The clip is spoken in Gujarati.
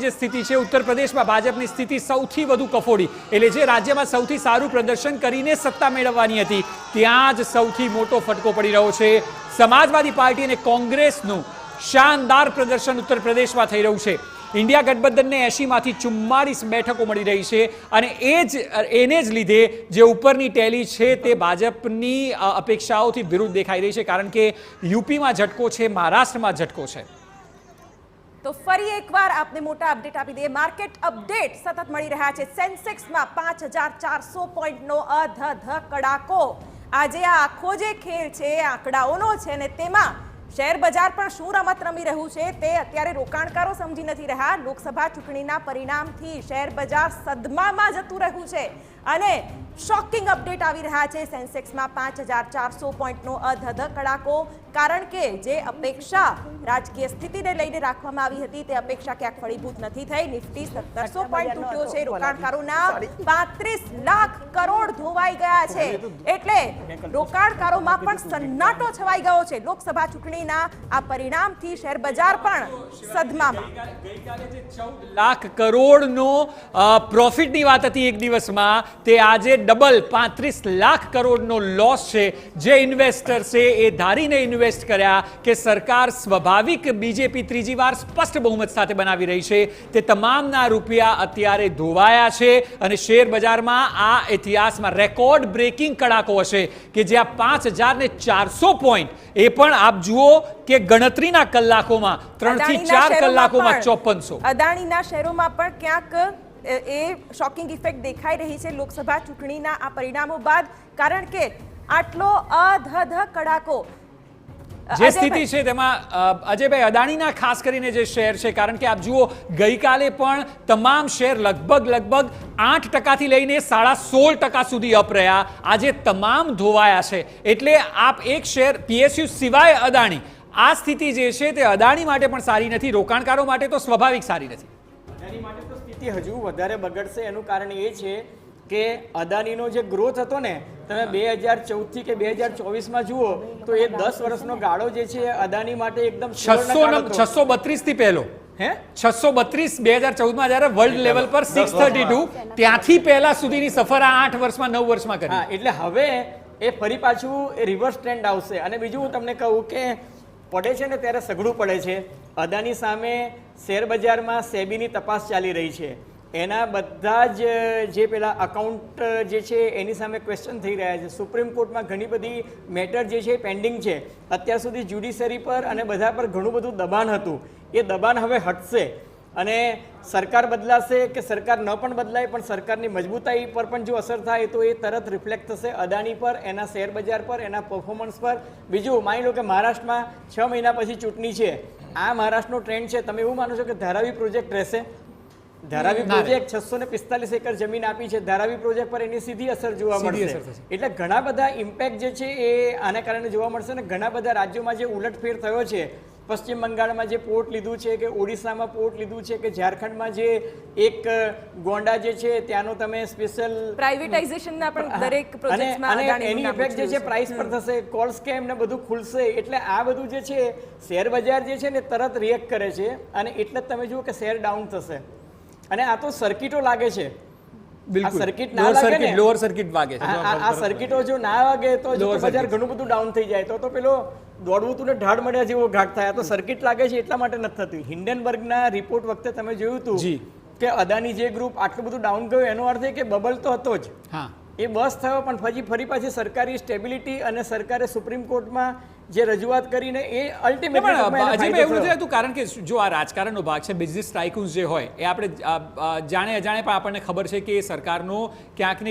જે સ્થિતિ છે, ઉત્તર પ્રદેશમાં ભાજપની સ્થિતિ સૌથી વધુ કફોડી, એટલે જે રાજ્યમાં સૌથી સારું પ્રદર્શન કરીને સત્તા મેળવવાની હતી ત્યાં જ સૌથી મોટો ફટકો પડી રહ્યો છે. સમાજવાદી પાર્ટી અને કોંગ્રેસનું શાનદાર પ્રદર્શન ઉત્તર પ્રદેશમાં થઈ રહ્યું છે. ઇન્ડિયા ગઠબંધનને 80માંથી 44 બેઠકો મળી રહી છે અને એને જ લીધે જે ઉપરની ટેલી છે તે ભાજપની અપેક્ષાઓથી વિરુદ્ધ દેખાઈ રહી છે, કારણ કે યુપીમાં ઝટકો છે, મહારાષ્ટ્રમાં ઝટકો છે. તો ફરી એકવાર આપને મોટા અપડેટ આપી દઈએ. માર્કેટ અપડેટ સતત મળી રહ્યા છે. સેન્સેક્સમાં 5400 પોઈન્ટનો અધધ કડાકો. આજે આ આખો જે ખેલ છે આંકડાઓનો છે ને તેમાં શેર બજાર પણ શું રમત રમી રહ્યું છે તે અત્યારે રોકાણકારો સમજી નથી રહ્યા. લોકસભા ચૂંટણીના પરિણામથી શેર બજાર સદમામાં જતું રહ્યું છે અને શોકિંગ અપડેટ આવી રહ્યા છે. સેન્સેક્સમાં 5400 પોઈન્ટનો અધધ કડાકો, કારણ કે જે અપેક્ષા રાજકીય સ્થિતિને લઈને રાખવામાં આવી હતી તે અપેક્ષા ક્યાંક ફળીભૂત નથી થઈ. નિફ્ટી 1700 પોઈન્ટ તૂટ્યો છે. રોકાણકારોના 35 લાખ કરોડ ધોવાઈ ગયા છે, એટલે રોકાણકારોમાં પણ સન્નાટો છવાઈ ગયો છે. લોકસભા ચૂંટણીના આ પરિણામથી શેર બજાર પણ સદમામાં. ગઈકાલે જે 14 લાખ કરોડનો પ્રોફિટની વાત હતી એક દિવસમાં, તે આજે ડબલ 35 લાખ કરોડનો લોસ છે. જે ઇન્વેસ્ટર છે એ ધારીને ઇન્વેસ્ટ કર્યા કે સરકાર સ્વાભાવિક બીજેપી ત્રીજી વાર સ્પષ્ટ બહુમત સાથે બનાવી રહી છે, તે તમામના રૂપિયા અત્યારે ધોવાયા છે અને શેર બજારમાં આ ઇતિહાસમાં રેકોર્ડ બ્રેકિંગ કડાકો હશે કે જ્યાં 5400 પોઈન્ટ, એ પણ આપ જુઓ કે ગણતરીના કલાકોમાં 3 થી 4 કલાકોમાં 5400. અદાણીના શેરોમાં પણ ક્યાંક એ શોકિંગ ઇફેક્ટ દેખાઈ રહી છે લોકસભા ચૂંટણીના આ પરિણામો બાદ, કારણ કે આટલો અધધ કડાકો. જે સ્થિતિ છે તેમાં અજયભાઈ, અદાણીના ખાસ કરીને જે શેર છે, કારણ કે આપ જુઓ ગઈકાલે પણ તમામ શેર લગભગ 8% લઈને 16.5% સુધી અપ રહ્યા. આજે તમામ ધોવાયા છે. એટલે આપ એક શેર પીએસયુ સિવાય અદાણી, આ સ્થિતિ જે છે તે અદાણી માટે પણ સારી નથી, રોકાણકારો માટે તો સ્વાભાવિક સારી નથી. અદાણી માટે તો સ્થિતિ હજુ વધારે બગડશે. એનું કારણ એ છે કે અદાણીનો જે ગ્રોથ હતો ને, તમે 2014 કે 2024માં જુઓ તો એ 10 વર્ષનો ગાળો જે છે અદાણી માટે એકદમ 632 થી પહેલો 632 2014માં જ્યારે વર્લ્ડ લેવલ પર 632, ત્યાંથી પહેલા સુધીની સફર આ 8 વર્ષમાં 9 વર્ષમાં કરી. એટલે હવે એ ફરી પાછું રિવર્સ ટ્રેન્ડ આવશે. અને બીજું હું તમને કહું કે પડે છે ને ત્યારે સઘળું પડે છે. અદાણી સામે શેર બજારમાં સેબીની તપાસ ચાલી રહી છે. એના બધા જ જે પેલા અકાઉન્ટ જે છે એની સામે ક્વેશ્ચન થઈ રહ્યા છે. સુપ્રીમ કોર્ટમાં ઘણી બધી મેટર જે છે પેન્ડિંગ છે. અત્યાર સુધી જ્યુડિશરી પર અને બધા પર ઘણું બધું દબાણ હતું. એ દબાણ હવે હટશે અને સરકાર બદલાશે કે સરકાર ન પણ બદલાય, પણ સરકારની મજબૂતાઈ પર પણ જો અસર થાય તો એ તરત રિફ્લેક્ટ થશે અદાણી પર, એના શેર બજાર પર, એના પરફોર્મન્સ પર. બીજું માની લો કે મહારાષ્ટ્રમાં 6 મહિના પછી ચૂંટણી છે. આ મહારાષ્ટ્રનો ટ્રેન્ડ છે. તમે એવું માનો છો કે ધારાવી પ્રોજેક્ટ રહેશે? ધારાવી પ્રોજેક્ટ 645 એકર જમીન આપી છે. ધારાવી પ્રોજેક્ટ પર એની સીધી અસર જોવા મળશે. એટલે ઘણા બધા ઇમ્પેક્ટ જે છે એ આના કારણે જોવા મળશે. ને ઘણા બધા રાજ્યોમાં જે ઉલટફેર થયો છે, પશ્ચિમ બંગાળમાં જે પોર્ટ લીધું છે, કે ઓડિશામાં પોર્ટ લીધું છે, કે ઝારખંડમાં જે એક ગોંડા જે છે ત્યાંનો તમે સ્પેશિયલ પ્રાઇવેટાઇઝેશનના પણ દરેક પ્રોજેક્ટ્સમાં અને એની ઇફેક્ટ જે છે પ્રાઇસ પર થશે, કોલ સ્કેમ ને બધું ખુલશે. એટલે આ બધું જે છે શેર બજાર જે છે ને તરત રિએક્ટ કરે છે અને એટલે જ તમે જુઓ કે શેર ડાઉન થશે. અને આ તો સર્કિટો લાગે છે. બિલકુલ સર્કિટ ના લાગે ને, લોઅર સર્કિટ વાગે છે. આ સર્કિટો જો ના વાગે તો બજાર ઘણું બધું ડાઉન થઈ જાય. તો પેલો દોડવું તું ને ઢાળ મળ્યા જેવો ઘાટ થાય. તો સર્કિટ લાગે છે એટલા માટે નથી થતું. હિન્ડનબર્ગના રિપોર્ટ વખતે તમે જોયું હતું કે અદાણી જે ગ્રુપ આટલું બધું ડાઉન ગયું, એનો અર્થ એ કે બબલ તો હતો જ, એ બસ થયો. પણ ફરી પાછી સરકારી સ્ટેબિલિટી અને સરકારે સુપ્રીમ કોર્ટમાં જે રજૂઆત કરીને એ અલ્ટિમેટલી એવું હતું. કારણ કે જો આ રાજકારણનો ભાગ છે, બિઝનેસ ટાઇકૂન્સ જે હોય એ આપણે જાણે અજાણે પણ આપણને ખબર છે કે સરકારનો ક્યાંક ને